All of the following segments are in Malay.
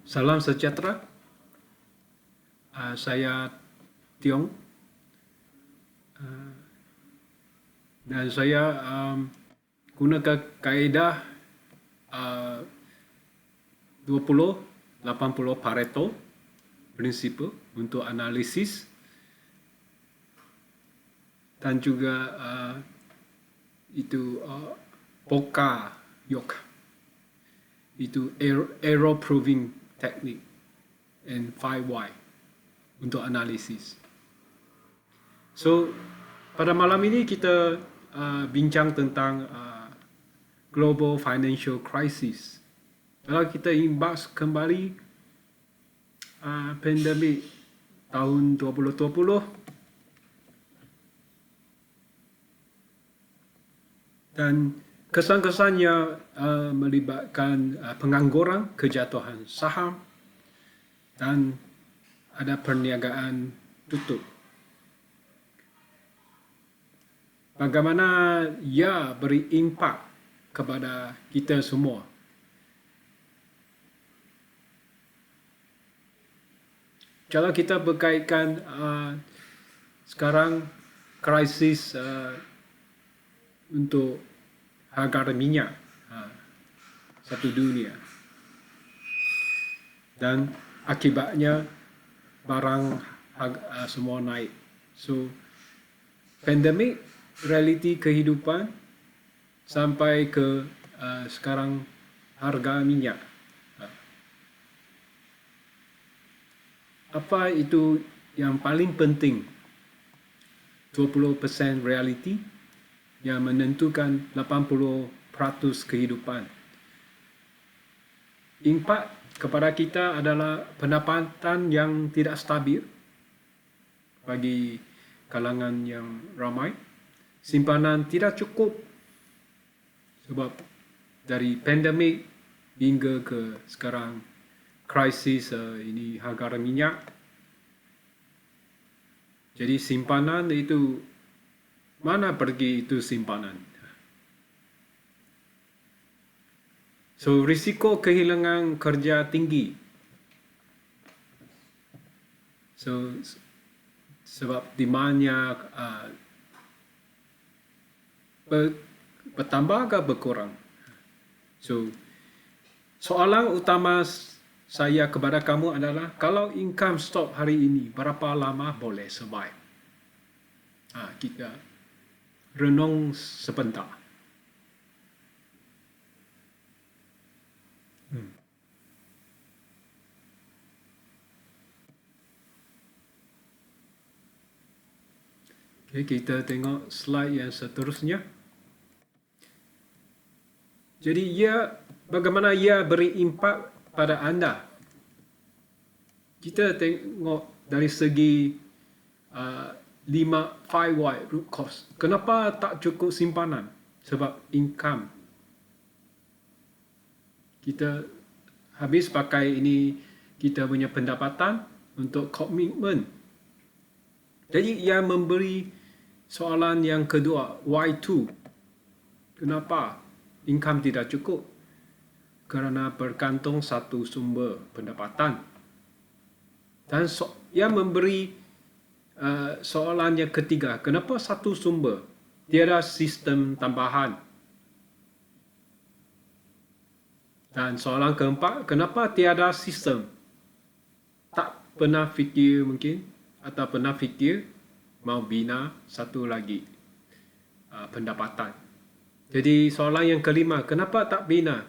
Salam sejahtera. Saya Tiong dan saya gunakan kaedah 20-80 Pareto prinsip untuk analisis dan juga Poka Yok itu error proving technique and 5Y untuk analisis. So pada malam ini kita bincang tentang global financial crisis. Kalau kita imbas kembali pandemik tahun 2020 dan kesan-kesannya melibatkan pengangguran, kejatuhan saham, dan ada perniagaan tutup. Bagaimana ia beri impak kepada kita semua. Kalau kita berkaitkan sekarang krisis untuk harga minyak satu dunia dan akibatnya barang semua naik. So pandemik, realiti kehidupan sampai ke sekarang harga minyak. Apa itu yang paling penting? 20% realiti yang menentukan 80% kehidupan. Impak kepada kita adalah pendapatan yang tidak stabil bagi kalangan yang ramai. Simpanan tidak cukup sebab dari pandemik hingga ke sekarang krisis ini harga minyak. Jadi simpanan itu mana pergi itu simpanan? So risiko kehilangan kerja tinggi. So sebab demandnya bertambah atau berkurang. So soalan utama saya kepada kamu adalah kalau income stop hari ini, berapa lama boleh survive? Kita renung sebentar. Okay, kita tengok slide yang seterusnya. Jadi bagaimana ia beri impak pada anda? Kita tengok dari segi 5Y root cause. Kenapa tak cukup simpanan? Sebab income. Kita habis pakai ini kita punya pendapatan untuk komitmen. Jadi ia memberi soalan yang kedua, Y2. Kenapa income tidak cukup? Kerana bergantung satu sumber pendapatan. Dan ia memberi soalan yang ketiga, kenapa satu sumber? Tiada sistem tambahan. Dan soalan keempat, kenapa tiada sistem? Tak pernah fikir mungkin, atau pernah fikir mau bina satu lagi pendapatan. Jadi soalan yang kelima, kenapa tak bina?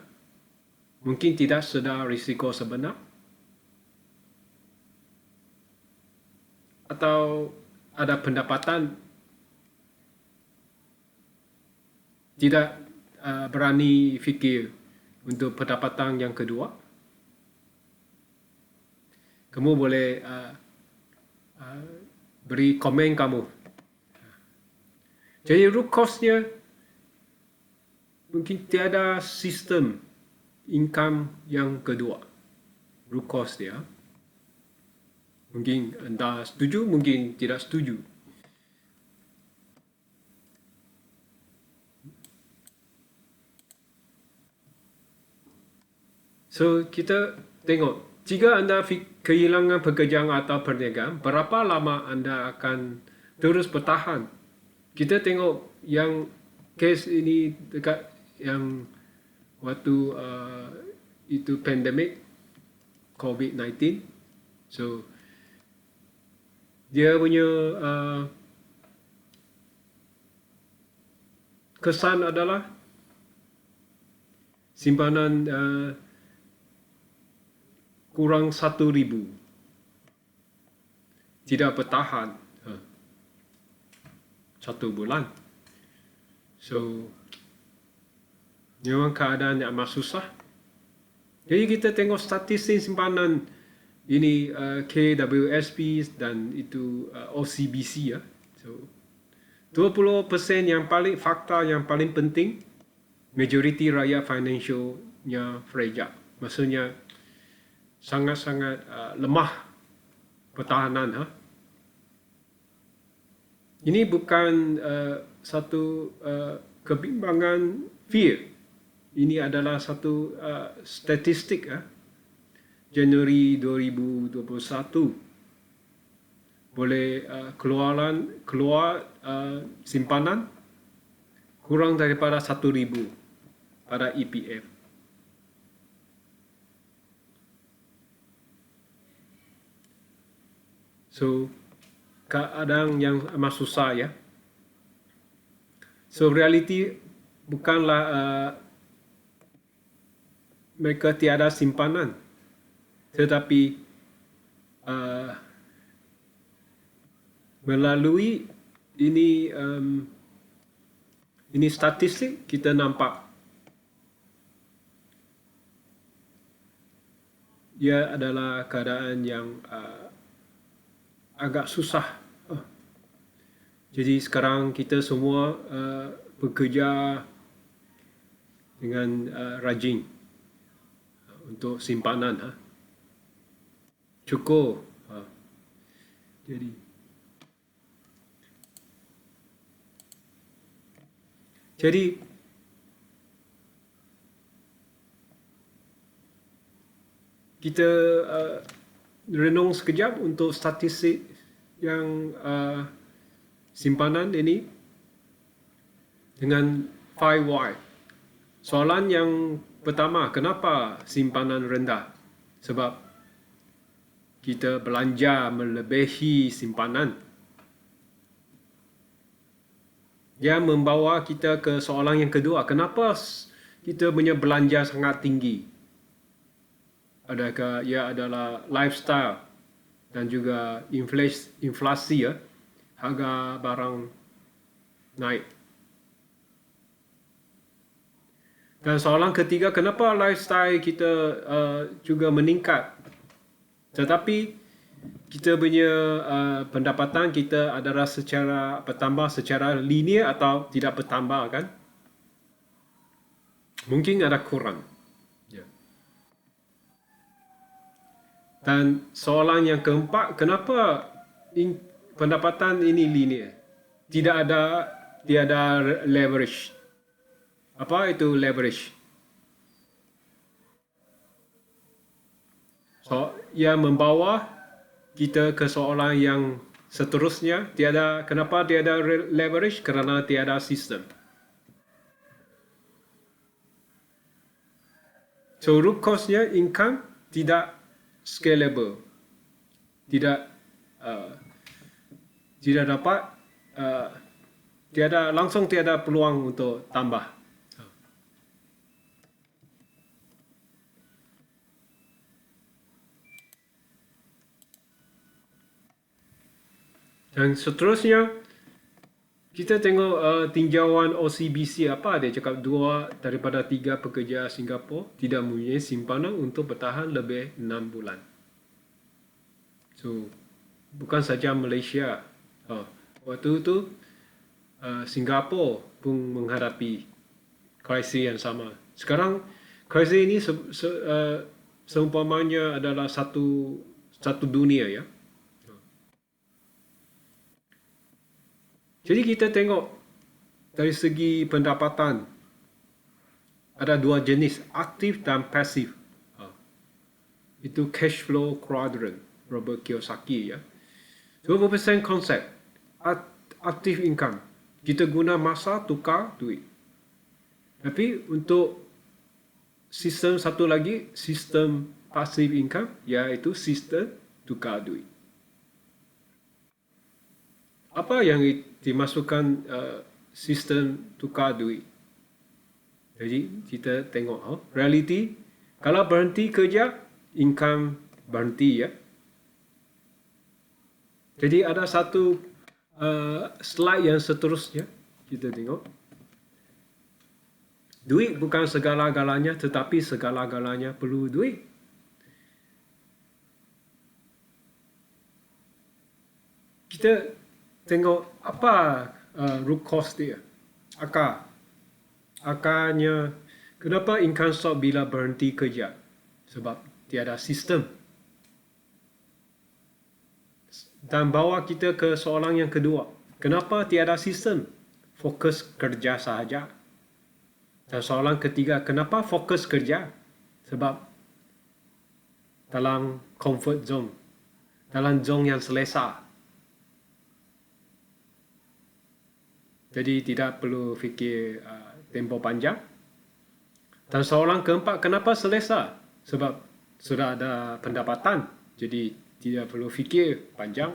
Mungkin tidak sedar risiko sebenar. Atau ada pendapatan tidak berani fikir untuk pendapatan yang kedua. Kamu boleh beri komen kamu. Jadi root cause-nya mungkin tiada sistem income yang kedua. Root cause dia. Mungkin anda setuju, mungkin tidak setuju. So kita tengok jika anda kehilangan pekerjaan atau perniagaan, berapa lama anda akan terus bertahan? Kita tengok yang kes ini dekat yang waktu itu pandemik COVID-19. So dia punya kesan adalah simpanan kurang 1,000 tidak bertahan 1 bulan. So memang keadaan yang amat susah. Jadi kita tengok statistik simpanan ini KWSP dan itu OCBC ya. So 20% yang paling fakta yang paling penting, majoriti rakyat financialnya fragile. Maksudnya sangat-sangat lemah pertahanan. Ini bukan satu kebimbangan fear. Ini adalah satu statistik Januari 2021 boleh keluar simpanan kurang daripada 1,000 pada EPF. So keadaan yang amat susah ya. So reality bukanlah mereka tiada simpanan, tetapi melalui ini statistik kita nampak ia adalah keadaan yang agak susah. Jadi sekarang kita semua bekerja dengan rajin untuk simpanan. Cukup. Jadi kita renung sekejap untuk statistik yang simpanan ini dengan 5 why. Soalan yang pertama, kenapa simpanan rendah? Sebab kita belanja melebihi simpanan. Dia membawa kita ke soalan yang kedua, kenapa kita punya belanja sangat tinggi? Adakah ia adalah lifestyle dan juga inflasi ya, harga barang naik. Dan soalan ketiga, kenapa lifestyle kita juga meningkat? Tetapi kita punya pendapatan kita adalah secara bertambah secara linear atau tidak bertambah kan? Mungkin ada kurang. Ya. Dan soalan yang keempat, kenapa pendapatan ini linear? Tiada leverage. Apa itu leverage? So, ia membawa kita ke soalan yang seterusnya. Kenapa tiada leverage? Kerana tiada sistem. So, root cause-nya income tidak scalable. Tidak dapat, langsung tiada peluang untuk tambah. Dan seterusnya, kita tengok tinjauan OCBC apa dia cakap 2 daripada 3 pekerja Singapura tidak mempunyai simpanan untuk bertahan lebih 6 bulan. So, bukan saja Malaysia. Waktu itu Singapura pun menghadapi krisis yang sama. Sekarang krisis ini seumpamanya adalah satu dunia ya. Jadi kita tengok dari segi pendapatan ada 2 jenis, aktif dan pasif. Itu cash flow quadrant, Robert Kiyosaki ya. 20% konsep active income. Kita guna masa tukar duit. Tapi untuk sistem satu lagi, sistem passive income, iaitu sistem tukar duit. Apa yang dimasukkan sistem tukar duit? Jadi kita tengok realiti, kalau berhenti kerja, income berhenti ya. Jadi ada satu slide yang seterusnya, kita tengok. Duit bukan segala-galanya, tetapi segala-galanya perlu duit. Kita tengok apa root cause dia. Akarnya, kenapa income stop bila berhenti kerja? Sebab tiada sistem. Dan bawa kita ke soalan yang kedua. Kenapa tiada sistem? Fokus kerja sahaja. Dan soalan ketiga, kenapa fokus kerja? Sebab dalam comfort zone. Dalam zone yang selesa. Jadi tidak perlu fikir tempoh panjang. Dan soalan keempat, kenapa selesa? Sebab sudah ada pendapatan. Jadi tidak perlu fikir panjang,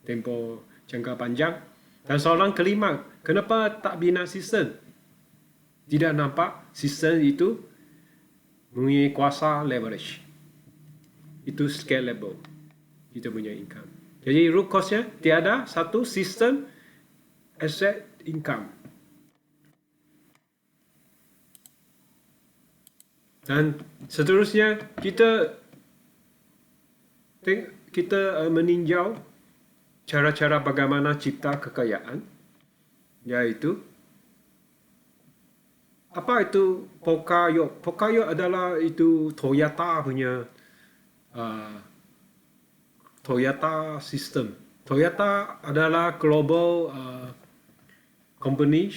tempoh jangka panjang. Dan soalan kelima, kenapa tak bina sistem? Tidak nampak sistem itu mempunyai kuasa leverage. Itu scalable. Kita punya income. Jadi root cause-nya tiada satu sistem asset income. Dan seterusnya kita meninjau cara-cara bagaimana cipta kekayaan, yaitu apa itu Pokayo? Pokayo adalah itu Toyota punya Toyota system. Toyota adalah global company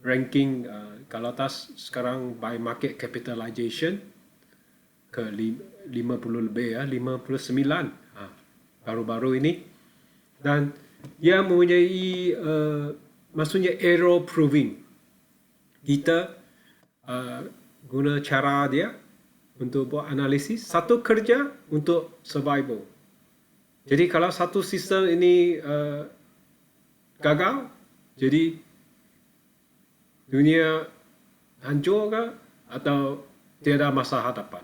ranking kalau tas sekarang by market capitalization ke 50 lebih ya, 59 baru-baru ini. Dan dia mempunyai maksudnya error proving. Kita guna cara dia untuk buat analisis, satu kerja untuk survival. Jadi kalau satu sistem ini gagal, jadi dunia hancur ke atau tiada masa hadapan.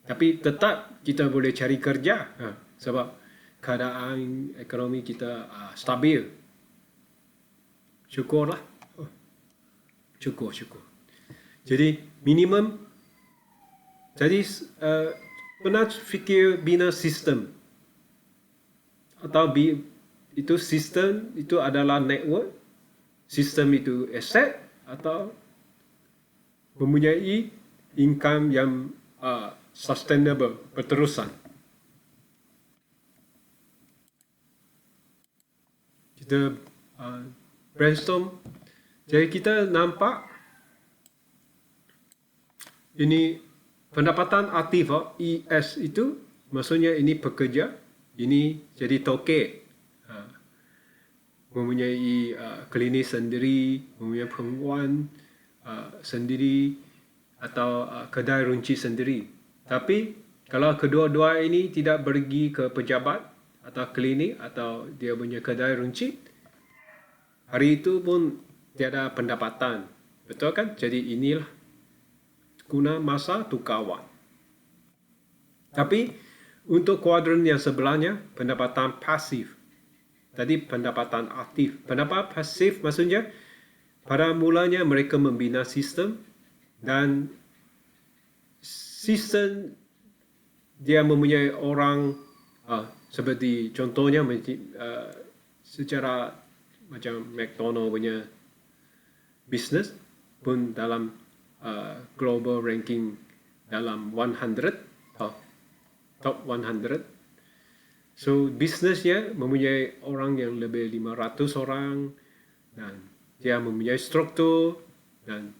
Tapi tetap kita boleh cari kerja sebab keadaan ekonomi kita stabil. Syukurlah. Syukur. Jadi minimum. Jadi pernah fikir bina sistem atau itu sistem itu adalah network, sistem itu aset atau mempunyai income yang sustainable, berterusan. Kita brainstorm. Jadi kita nampak ini pendapatan aktif ES itu maksudnya ini pekerja, ini jadi toke. Mempunyai klinik sendiri, mempunyai penguan sendiri atau kedai runci sendiri. Tapi kalau kedua-dua ini tidak pergi ke pejabat atau klinik atau dia punya kedai runci, hari itu pun tiada pendapatan. Betul kan? Jadi inilah guna masa tukar wang. Tapi untuk kuadran yang sebelahnya, pendapatan pasif. Tadi pendapatan aktif. Pendapatan pasif maksudnya pada mulanya mereka membina sistem dan sistem dia mempunyai orang seperti contohnya secara macam McDonald punya bisnes pun dalam global ranking dalam 100 top 100. So bisnesnya mempunyai orang yang lebih 500 orang dan dia mempunyai struktur dan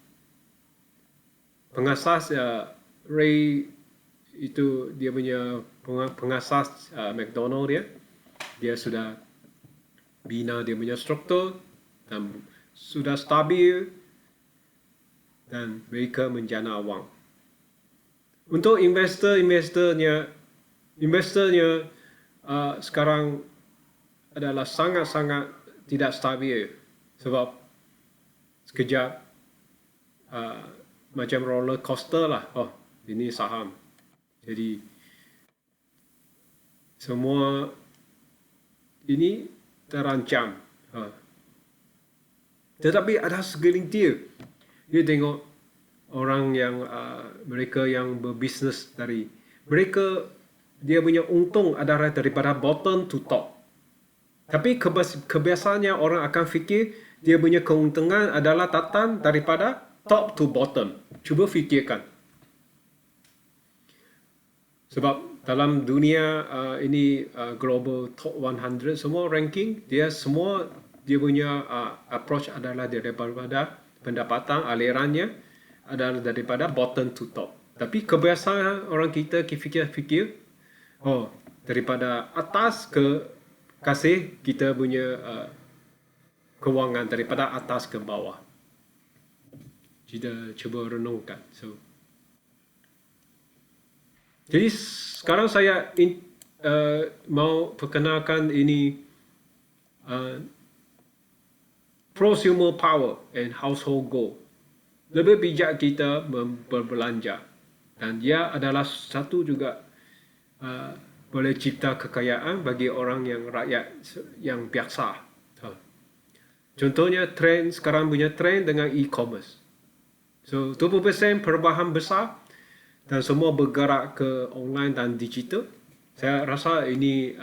pengasas Ray itu dia punya pengasas McDonald dia sudah bina dia punya struktur dan sudah stabil dan mereka menjana wang. Untuk investornya sekarang adalah sangat-sangat tidak stabil sebab sekejap macam roller coaster lah. Oh, ini saham. Jadi semua ini terancam. Tetapi ada segelintir. Dia tengok orang yang mereka yang berbisnes dari mereka dia punya untung adalah daripada bottom to top. Tapi kebiasaannya orang akan fikir dia punya keuntungan adalah datang daripada top to bottom. Cuba fikirkan. Sebab dalam dunia ini global top 100 semua ranking dia punya approach adalah daripada pendapatan alirannya adalah daripada bottom to top. Tapi kebiasaan orang kita fikir daripada atas ke kasih kita punya kewangan daripada atas ke bawah. Kita cuba renungkan. Jadi sekarang saya mau perkenalkan ini prosumer power and household goal. Lebih bijak kita berbelanja dan dia adalah satu juga boleh cipta kekayaan bagi orang yang rakyat yang biasa. Contohnya sekarang punya trend dengan e-commerce. So 20% perubahan besar dan semua bergerak ke online dan digital. Saya rasa ini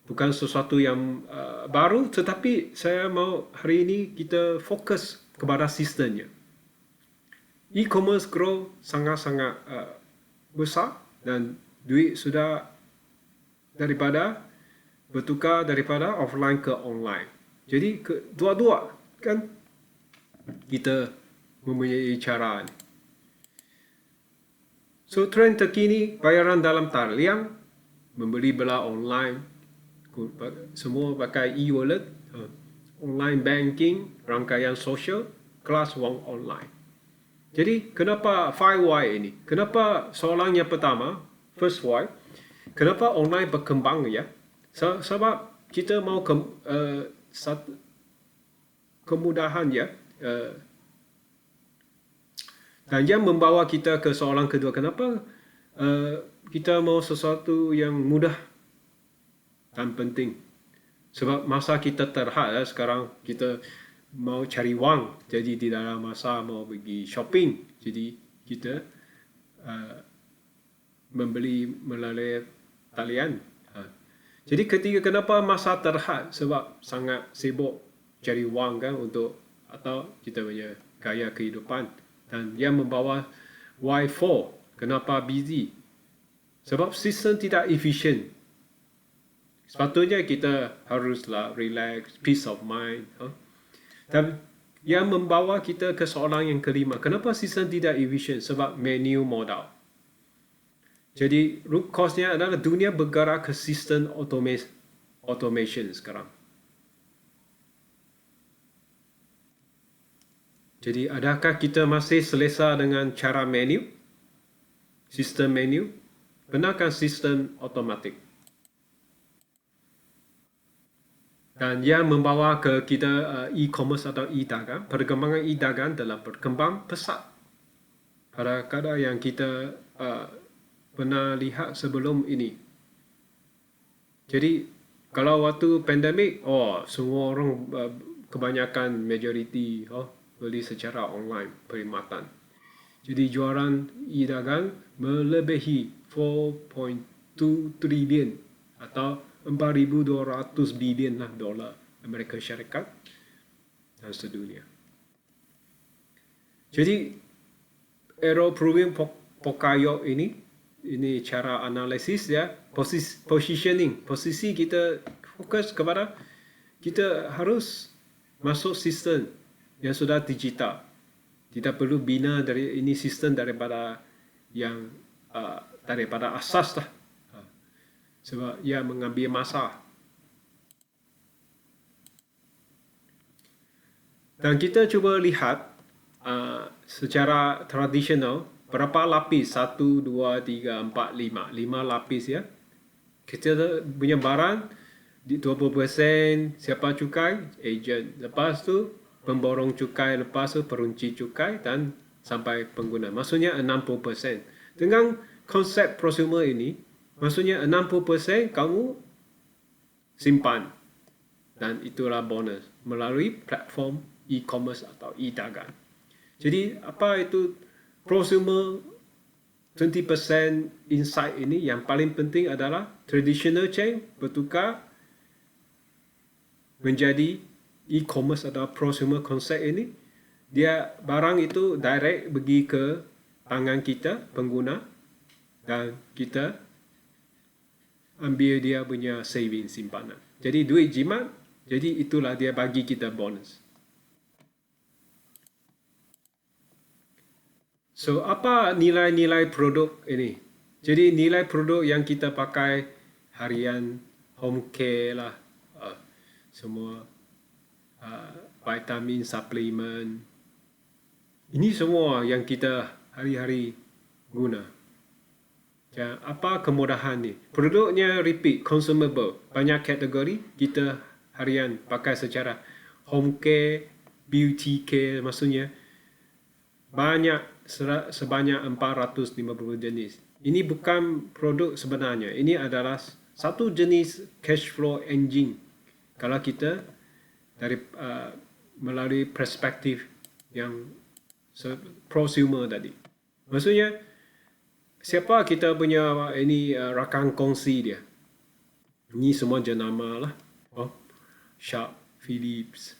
bukan sesuatu yang baru, tetapi saya mau hari ini kita fokus kepada sistemnya. E-commerce grow sangat-sangat besar dan duit sudah bertukar daripada offline ke online. Jadi dua-dua kan kita mempunyai cara ini. So trend terkini bayaran dalam talian, membeli bela online, semua pakai e-wallet, online banking, rangkaian sosial, kelas wang online. Jadi kenapa 5Y ini? Kenapa soalan yang pertama, first why, kenapa online berkembang ya? Sebab kita mau kemudahan ya. Dan yang membawa kita ke soalan kedua, kenapa kita mau sesuatu yang mudah dan penting? Sebab masa kita terhad sekarang kita mau cari wang, jadi di dalam masa mau pergi shopping, jadi kita membeli melalui talian. Jadi ketiga, kenapa masa terhad? Sebab sangat sibuk cari wang kan atau kita punya gaya kehidupan. Dan yang membawa Y4, kenapa busy? Sebab sistem tidak efisien. Sepatutnya kita haruslah relax, peace of mind. Dan yang membawa kita ke soalan yang kelima, kenapa sistem tidak efisien? Sebab menu modal. Jadi root cause-nya adalah dunia bergerak ke sistem automation sekarang. Jadi adakah kita masih selesa dengan cara menu? Sistem menu? Benarkah sistem automatik? Dan yang membawa ke kita e-commerce atau e-dagang, perkembangan e-dagang telah berkembang pesat pada kadar yang kita pernah lihat sebelum ini. Jadi kalau waktu pandemik, semua orang kebanyakan majoriti beli secara online perkhidmatan. Jadi jualan e-dagang melebihi 4.2 trilion atau 4.200 bilion dolar Amerika Syarikat dan sedunia. Jadi error proving Pokayo ini cara analisis ya, positioning, posisi kita fokus kepada kita harus masuk sistem yang sudah digital. Tidak perlu bina dari ini sistem daripada yang daripada asas lah. Sebab ia mengambil masa. Dan kita cuba lihat secara tradisional berapa lapis? 1, 2, 3, 4, 5. 5 lapis ya. Kita punya barang 20% siapa cukai? Ejen. Lepas tu pemborong cukai, lepas tu perunci cukai dan sampai pengguna. Maksudnya 60%. Dengan konsep prosumer ini, maksudnya 60% kamu simpan. Dan itulah bonus melalui platform e-commerce atau e-dagang. Jadi apa itu prosumer 20% insight ini? Yang paling penting adalah traditional chain bertukar menjadi e-commerce atau prosumer konsep ini. Dia barang itu direct pergi ke tangan kita pengguna dan kita ambil dia punya saving simpanan. Jadi duit jimat, jadi itulah dia bagi kita bonus. So apa nilai-nilai produk ini? Jadi nilai produk yang kita pakai harian, home care lah, semua vitamin, suplemen. Ini semua yang kita hari-hari guna. Dan apa kemudahan ni? Produknya repeat, consumable. Banyak kategori kita harian pakai secara home care, beauty care, maksudnya banyak sebanyak 450 jenis. Ini bukan produk sebenarnya. Ini adalah satu jenis cash flow engine. Kalau kita dari melalui perspektif yang prosumer tadi. Maksudnya siapa kita punya ini rakan kongsi dia? Ini semua jenama lah. Sharp, Philips,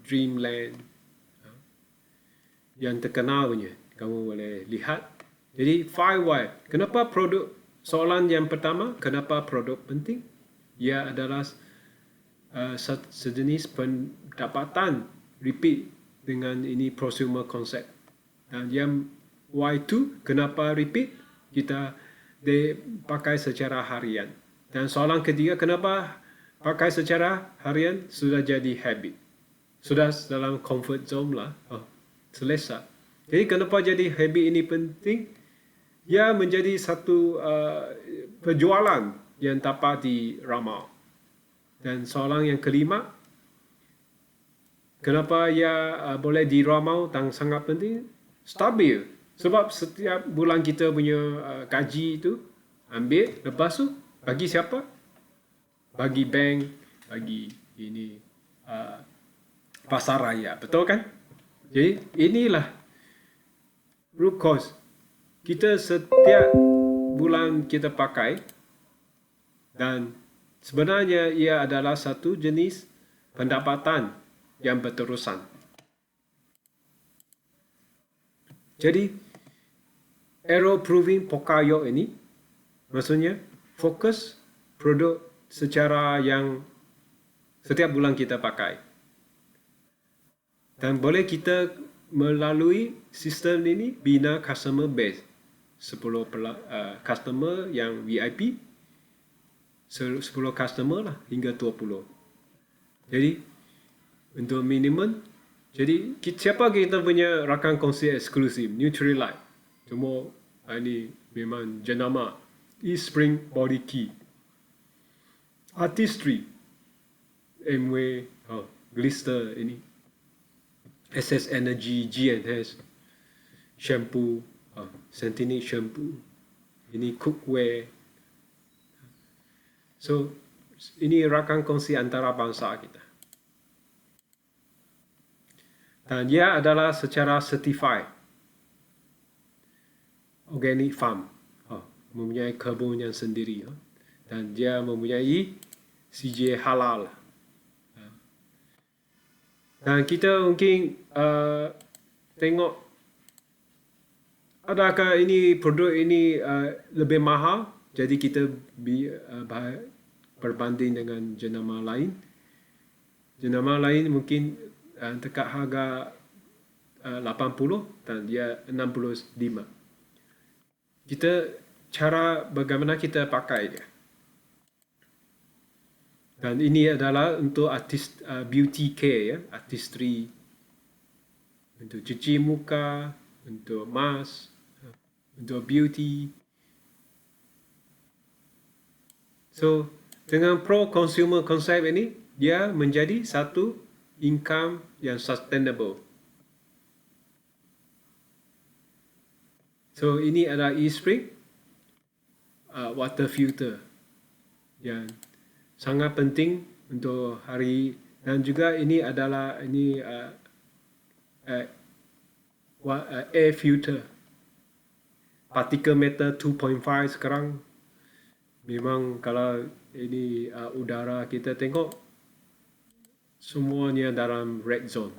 Dreamland. Yang terkenal punya. Kamu boleh lihat. Jadi 5 why. Kenapa produk? Soalan yang pertama, kenapa produk penting? Ia adalah sejenis pendapatan repeat dengan ini prosumer concept. Dan yang Y2, kenapa repeat? Kita pakai secara harian. Dan soalan ketiga, kenapa pakai secara harian? Sudah jadi habit. Sudah dalam comfort zone lah. Selesai. Jadi kenapa jadi habit ini penting? Ia menjadi satu perjualan yang dapat diramal. Dan soalan yang kelima, kenapa ia boleh diramal dan sangat penting? Stabil. Sebab setiap bulan kita punya gaji itu ambil, lepas tu bagi siapa? Bagi bank, bagi ini pasar raya. Betul kan? Jadi inilah root cause. Kita setiap bulan kita pakai dan sebenarnya ia adalah satu jenis pendapatan yang berterusan. Jadi error proving Pokayo ini maksudnya fokus produk secara yang setiap bulan kita pakai. Dan boleh kita melalui sistem ini bina customer base. 10 customer yang VIP, 10 customer lah hingga 20. Jadi untuk minimum, jadi siapa kita punya rakan kongsi eksklusif? Nutrilite. Cuma ini memang jenama Eastspring Body Key. Artistry, MW, Glister ini. SS Energy, GNS, shampoo, Centinic shampoo, ini cookware. So, ini rakan kongsi antara bangsa kita. Dan dia adalah secara certified organic farm, mempunyai kebun yang sendiri, dan dia mempunyai CJ halal. Dan kita mungkin tengok adakah ini produk ini lebih mahal, jadi kita berbanding dengan jenama lain. Jenama lain mungkin dekat harga 80 dan dia 65. cara bagaimana kita pakai dia. Dan ini adalah untuk beauty care ya, artistry, untuk cuci muka, untuk mask, untuk beauty. So, dengan pro consumer concept ini, dia menjadi satu income yang sustainable. So, ini adalah eSpring water filter yang sangat penting untuk hari, dan juga ini adalah air filter particle matter 2.5 sekarang. Memang kalau ini udara kita tengok semuanya dalam red zone.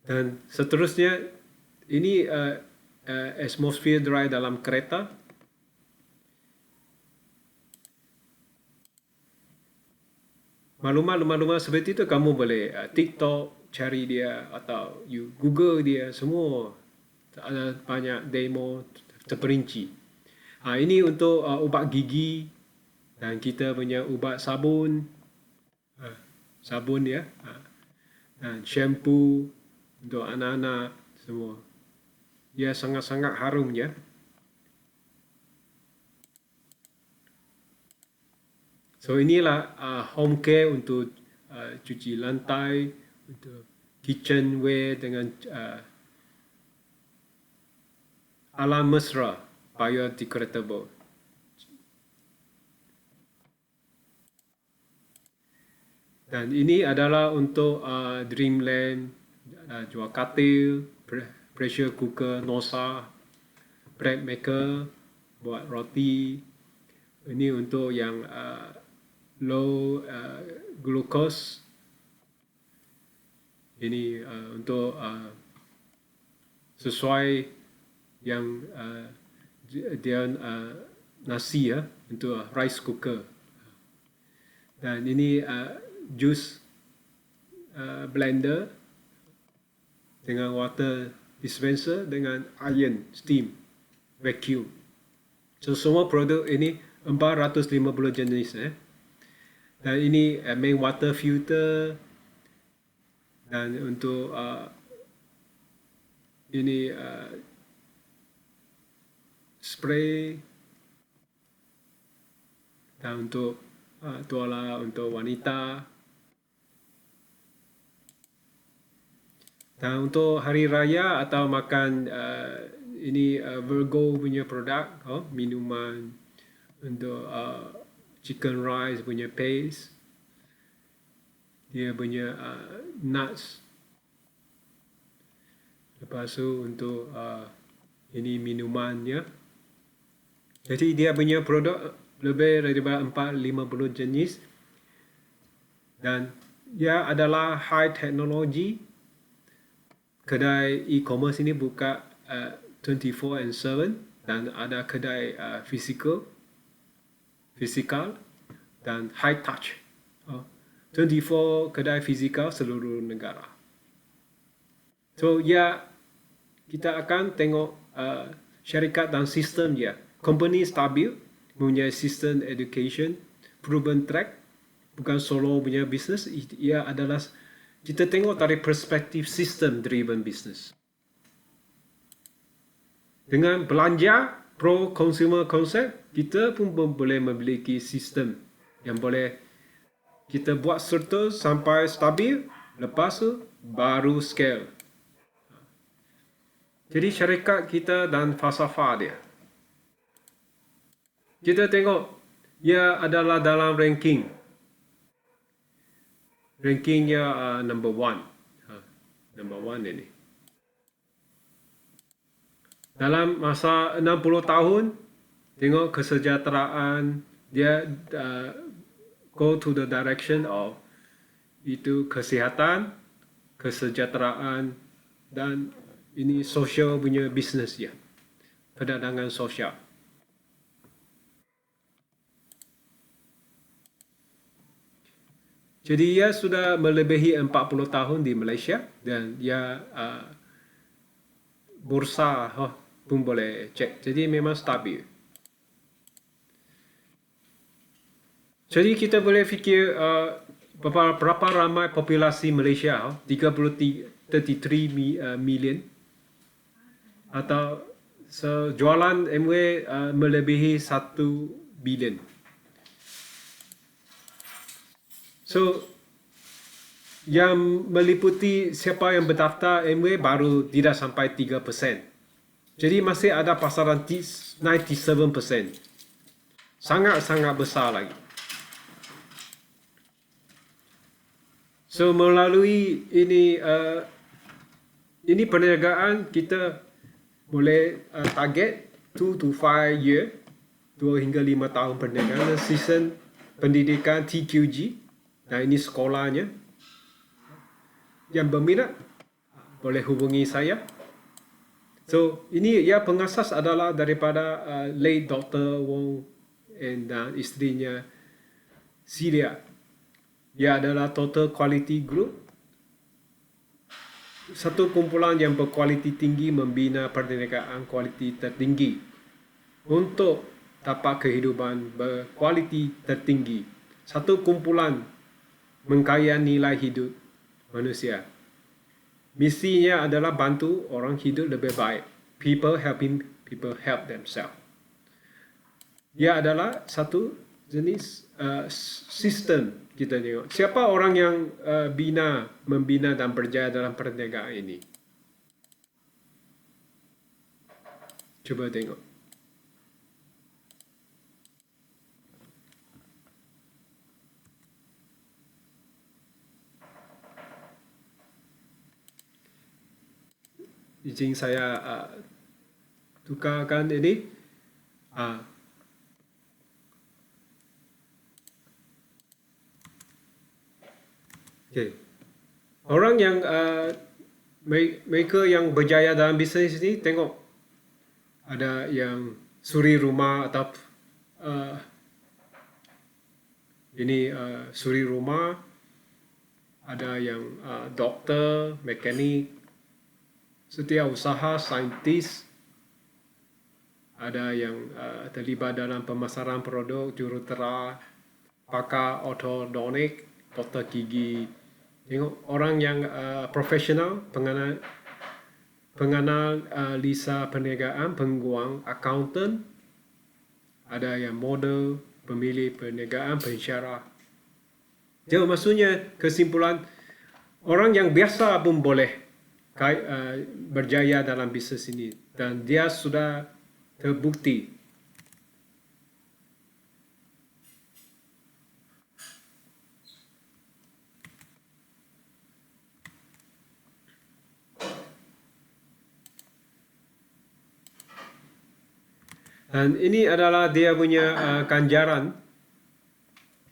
Dan seterusnya ini atmosphere dry dalam kereta. Maklumat seperti itu kamu boleh TikTok cari dia, atau you Google dia, semua ada banyak demo terperinci. Ini untuk ubat gigi, dan kita punya ubat sabun, ya, dan shampoo untuk anak-anak semua. Dia sangat-sangat harum ya. So inilah home care untuk cuci lantai, untuk kitchenware dengan alam mesra, biodegradable. Dan ini adalah untuk Dreamland, jual katil, pressure cooker, Nosa, bread maker, buat roti. Ini untuk yang low glucose. Ini untuk sesuai yang dia nasi ya, untuk rice cooker. Dan ini juice blender dengan water dispenser dengan iron, steam, vacuum. So semua produk ini 450 jenis Dan ini main water filter, dan untuk ini spray, dan untuk tuala untuk wanita. Dan untuk hari raya atau makan ini Virgo punya produk, minuman untuk chicken rice punya paste, dia punya nuts. Lepas tu untuk ini minumannya. Jadi dia punya produk lebih daripada 450 jenis, dan dia adalah high technology. Kedai e-commerce ini buka 24/7, dan ada kedai physical dan high touch. 24 kedai fizikal seluruh negara. So ya, kita akan tengok syarikat dan sistem dia. Company stabil, punya sistem education, proven track, bukan solo punya bisnes. Ia adalah, kita tengok dari perspektif system driven business. Dengan belanja pro consumer concept, kita pun boleh memiliki sistem yang boleh kita buat serta sampai stabil, lepas tu baru scale. Jadi syarikat kita dan falsafah dia, kita tengok ia adalah dalam ranking. Rankingnya number one. Number one ini. Dalam masa 60 tahun, tengok kesejahteraan dia go to the direction of itu kesihatan, kesejahteraan, dan ini social punya bisnes ya, perdagangan sosial. Jadi ia sudah melebihi 40 tahun di Malaysia, dan ia bursa pun boleh cek. Jadi memang stabil. Jadi kita boleh fikir berapa ramai populasi Malaysia, 33 million, atau jualan MW melebihi 1 bilion. So, yang meliputi siapa yang berdaftar MW baru tidak sampai 3%. Jadi masih ada pasaran 97%. Sangat-sangat besar lagi. So, melalui ini perniagaan kita boleh target 2 to 5 year, 2 hingga 5 tahun perniagaan, dan season pendidikan TQG. Nah, ini sekolahnya. Yang berminat boleh hubungi saya. So, ini pengasas adalah daripada late Dr. Wong dan isterinya Celia. Dia adalah Total Quality Group. Satu kumpulan yang berkualiti tinggi membina perniagaan kualiti tertinggi untuk dapat kehidupan berkualiti tertinggi. Satu kumpulan mengkaya nilai hidup manusia. Misinya adalah bantu orang hidup lebih baik. People helping people help themselves. Dia adalah satu jenis sistem kita tengok. Siapa orang yang membina dan berjaya dalam perniagaan ini? Cuba tengok. Izin saya tukarkan ini. Okay. Orang yang mereka yang berjaya dalam bisnes ini, tengok ada yang suri rumah atau suri rumah, ada yang doktor, mekanik, setiausaha, saintis, ada yang terlibat dalam pemasaran produk, jurutera, pakar ortodonik, doktor gigi. Tengok orang yang profesional, penganalisa perniagaan, pengguang, accountant, ada yang model, pemilih perniagaan, pensyarah. Jadi maksudnya kesimpulan, orang yang biasa pun boleh berjaya dalam bisnes ini, dan dia sudah terbukti. Dan ini adalah dia punya ganjaran.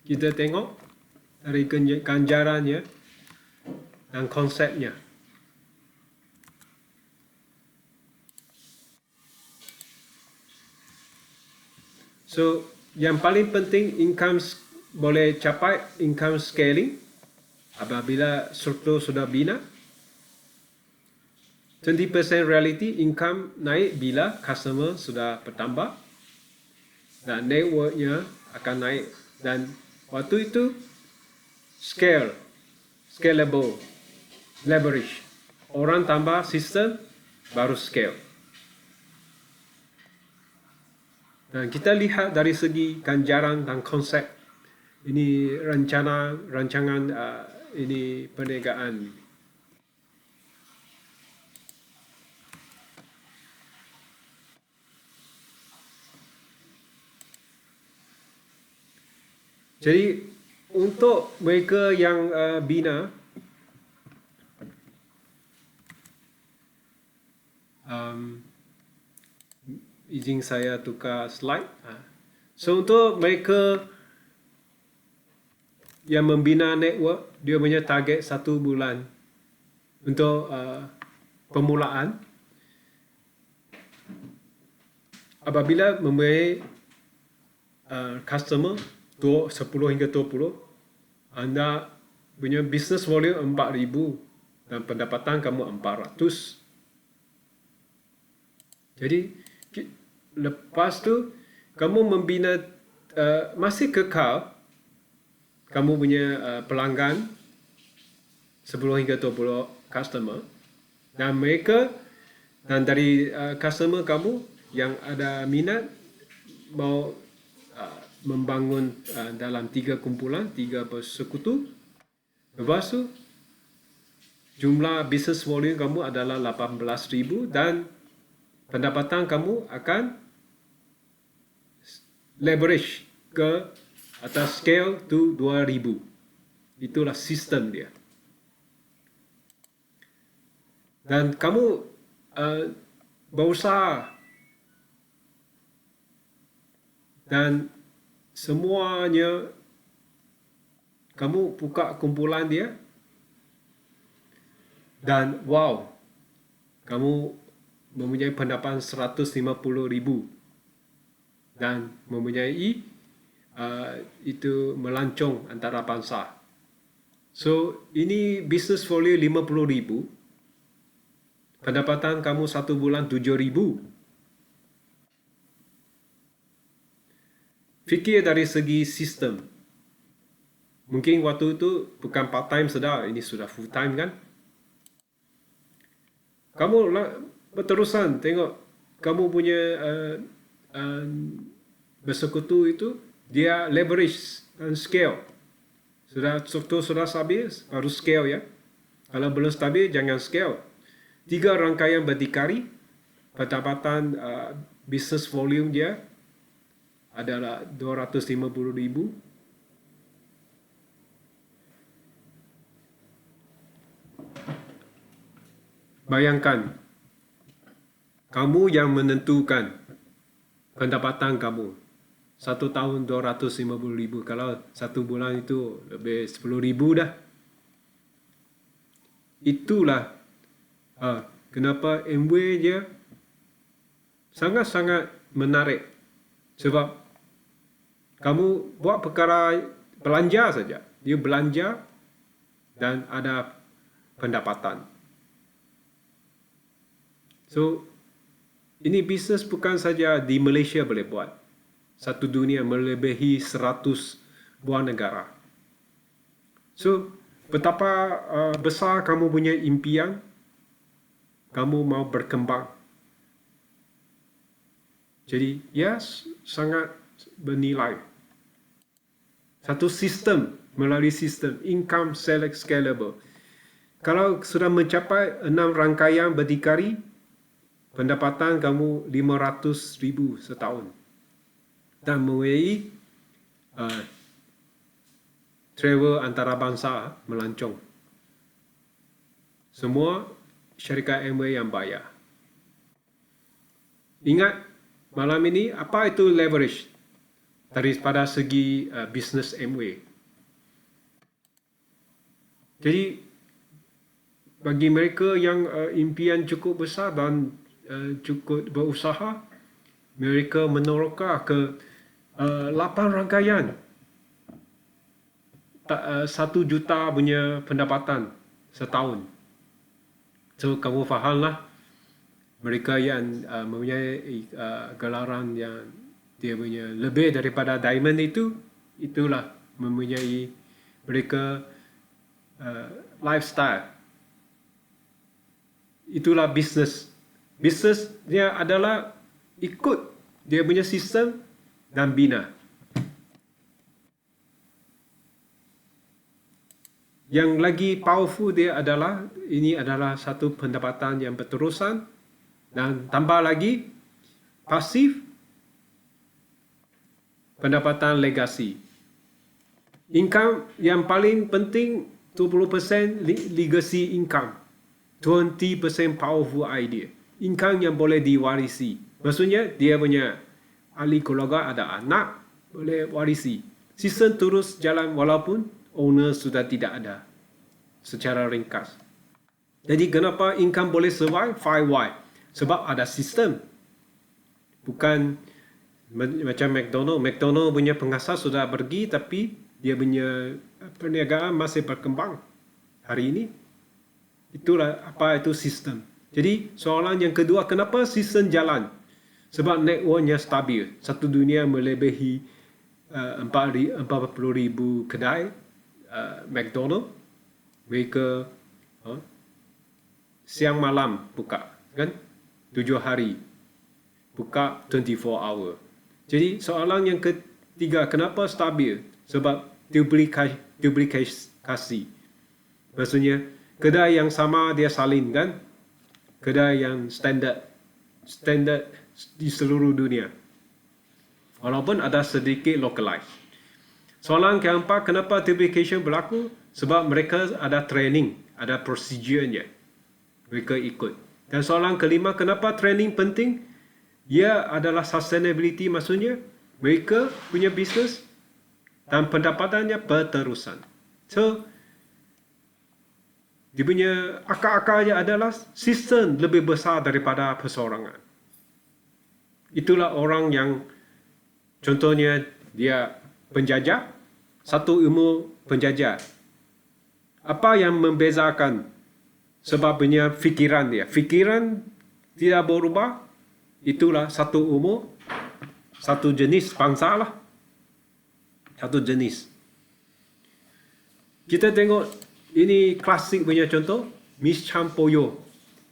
Kita tengok dari ganjarannya dan konsepnya. So, yang paling penting boleh capai income scaling apabila struktur sudah bina. 20% reality income naik bila customer sudah bertambah dan networknya akan naik, dan waktu itu scalable, leverage. Orang tambah sistem baru scale. Dan kita lihat dari segi ganjaran dan konsep ini rancangan ini perniagaan. Jadi untuk mereka yang bina, izin saya tukar slide. So untuk mereka yang membina network, dia punya target 1 bulan untuk permulaan. Apabila mempunyai customer 10 hingga 20, anda punya business volume 4,000 dan pendapatan kamu 400. Jadi lepas tu kamu membina masih kekal kamu punya pelanggan 10 hingga 20 customer, dan mereka dan dari customer kamu yang ada minat mau membangun dalam 3 kumpulan, 3 bersekutu. Lepas tu jumlah business volume kamu adalah 18,000 dan pendapatan kamu akan leverage ke atas scale tu 2,000. Itulah sistem dia. Dan kamu berusaha dan semuanya kamu buka kumpulan dia dan wow, kamu mempunyai pendapatan 150,000 dan mempunyai itu melancong antara bangsa. So ini business volume 50,000, pendapatan kamu 1 bulan 7,000. Fikir dari segi sistem. Mungkin waktu itu bukan part time sudah, ini sudah full time kan? Kamu berterusan tengok kamu punya bersekutu itu dia leverage dan scale. Struktur sudah stabil, baru scale ya. Kalau belum stabil jangan scale. 3 rangkaian berdikari, pendapatan business volume dia adalah 250,000. Bayangkan, kamu yang menentukan pendapatan kamu. 1 tahun 250,000, kalau 1 bulan itu lebih 10,000 dah. Itulah kenapa Amway dia sangat-sangat menarik. Sebab kamu buat perkara belanja saja. Dia belanja dan ada pendapatan. So, ini bisnes bukan saja di Malaysia boleh buat. Satu dunia melebihi 100 buah negara. So, betapa besar kamu punya impian, kamu mau berkembang. Jadi, ya sangat bernilai. Satu sistem, melalui sistem income select scalable. Kalau sudah mencapai 6 rangkaian berdikari, pendapatan kamu 500,000 setahun. Dan mempunyai travel antarabangsa melancong. Semua syarikat Amway yang bayar. Ingat, malam ini apa itu leverage daripada segi bisnes Amway. Jadi, bagi mereka yang impian cukup besar dan cukup berusaha, mereka meneroka ke 8 rangkaian 1 juta punya pendapatan setahun. So kamu fahamlah, mereka yang mempunyai gelaran yang dia punya lebih daripada diamond itu, itulah mempunyai mereka lifestyle. Itulah bisnes. Bisnes dia adalah ikut dia punya sistem dan bina. Yang lagi powerful dia adalah, ini adalah satu pendapatan yang berterusan dan tambah lagi pasif pendapatan legasi. Income yang paling penting 20% legacy income. 20% powerful idea. Income yang boleh diwarisi. Maksudnya dia punya ahli keluarga ada anak, boleh warisi. Sistem terus jalan walaupun owner sudah tidak ada. Secara ringkas. Jadi kenapa income boleh survive? 5Y. Sebab ada sistem. Bukan macam McDonald. McDonald punya pengasas sudah pergi tapi dia punya perniagaan masih berkembang hari ini. Itulah apa itu sistem. Jadi soalan yang kedua, kenapa sistem jalan? Sebab networknya stabil. Satu dunia melebihi 40,000 kedai McDonald. Mereka siang malam buka, kan? 7 hari. Buka 24 hour. Jadi soalan yang ketiga, kenapa stabil? Sebab duplikasi. Maksudnya, kedai yang sama dia salin, kan? Kedai yang standard di seluruh dunia. Walaupun ada sedikit localized. Soalan keempat, kenapa duplication berlaku? Sebab mereka ada training, ada prosedurnya. Mereka ikut. Dan soalan kelima, kenapa training penting? Ia adalah sustainability, maksudnya mereka punya bisnes dan pendapatannya berterusan. So, dia punya akar-akarnya adalah sistem lebih besar daripada perseorangan. Itulah orang yang, contohnya dia penjajah, satu ilmu penjajah. Apa yang membezakan? Sebab punya fikiran dia. Fikiran tidak berubah. Itulah satu umur, satu jenis bangsa lah. Satu jenis. Kita tengok, ini klasik punya contoh, Miss Chan Poyo.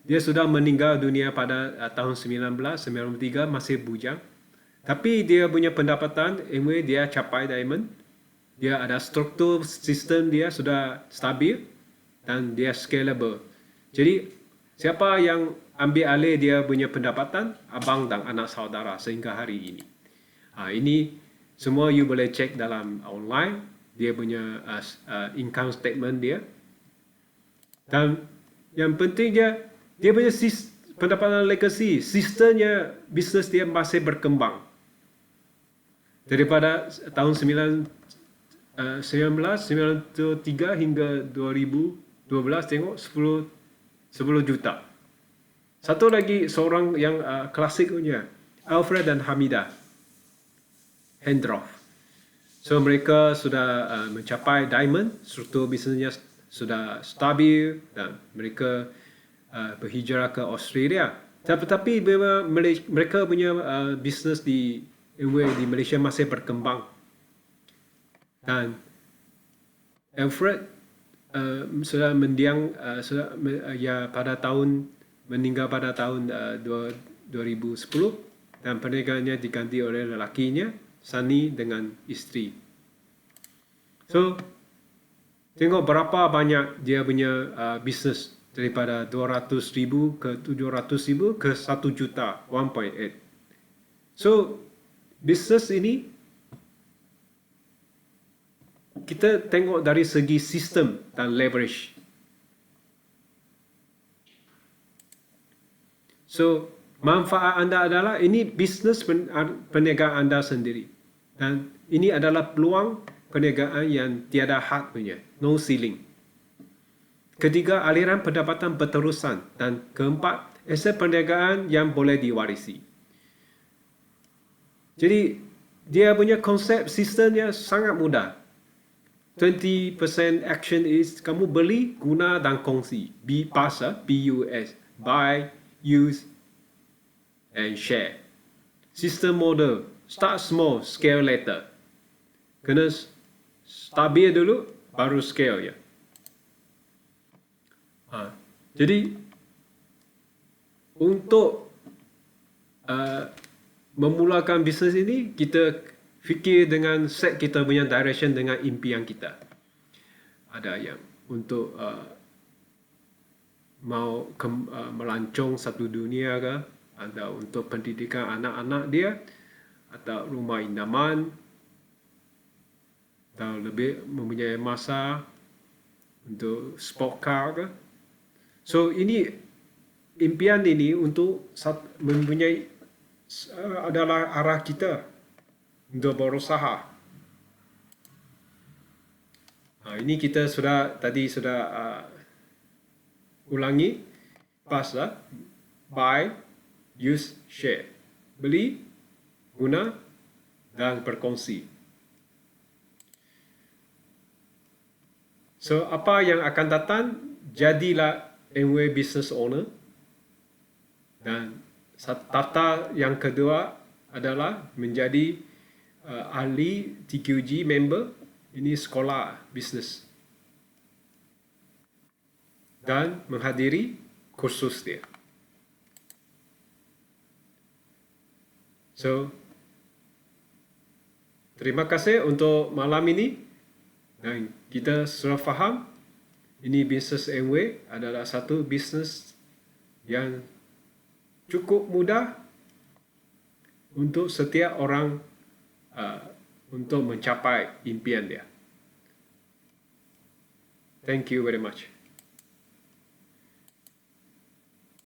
Dia sudah meninggal dunia pada tahun 1993, masih bujang. Tapi dia punya pendapatan, anyway, dia capai diamond. Dia ada struktur sistem dia sudah stabil dan dia scalable. Jadi, siapa yang ambil alih dia punya pendapatan? Abang dan anak saudara sehingga hari ini. Ini semua you boleh cek dalam online. Dia punya income statement dia. Dan yang penting dia punya pendapatan legacy. Sistemnya, bisnes dia masih berkembang. Daripada tahun 1993 hingga 2012, tengok 10 juta. Satu lagi seorang yang klasik punya, Alfred dan Hamida Hendroff. So mereka sudah mencapai diamond, struktur bisnesnya sudah stabil dan mereka berhijrah ke Australia. Tetapi mereka punya bisnes di Malaysia masih berkembang. Dan Alfred sudah mendiang meninggal pada tahun 2010 dan pernikahannya diganti oleh lelakinya, Sunny, dengan isteri. So, tengok berapa banyak dia punya bisnes daripada 200,000 ke 700,000 ke 1 juta, 1.8. So, bisnes ini kita tengok dari segi sistem dan leverage. So, manfaat anda adalah ini bisnes perniagaan anda sendiri. Dan ini adalah peluang perniagaan yang tiada had punya, no ceiling. Ketiga, aliran pendapatan berterusan. Dan keempat, aset perniagaan yang boleh diwarisi. Jadi, dia punya konsep sistemnya sangat mudah. 20% action is kamu beli, guna dan kongsi. BUS, buy, use, and share. System model, start small, scale later. Kena stabil dulu, baru scale ya. Jadi, untuk memulakan bisnes ini, kita fikir dengan set kita punya direction dengan impian kita. Ada yang untuk mau melancong satu dunia ke, ada untuk pendidikan anak-anak dia, atau rumah idaman, atau lebih mempunyai masa untuk sport car ke. So ini impian ini untuk mempunyai adalah arah kita untuk berusaha. Ini kita tadi sudah ulangi. Pas lah. Buy, use, share. Beli, guna, dan berkongsi. So, apa yang akan datang? Jadilah Amway business owner. Dan tahta yang kedua adalah menjadi ahli TQG member, ini sekolah bisnes, dan menghadiri kursus dia. So, terima kasih untuk malam ini. Dan kita sudah faham, ini bisnes Amway adalah satu bisnes yang cukup mudah untuk setiap orang untuk mencapai impian dia. Thank you very much.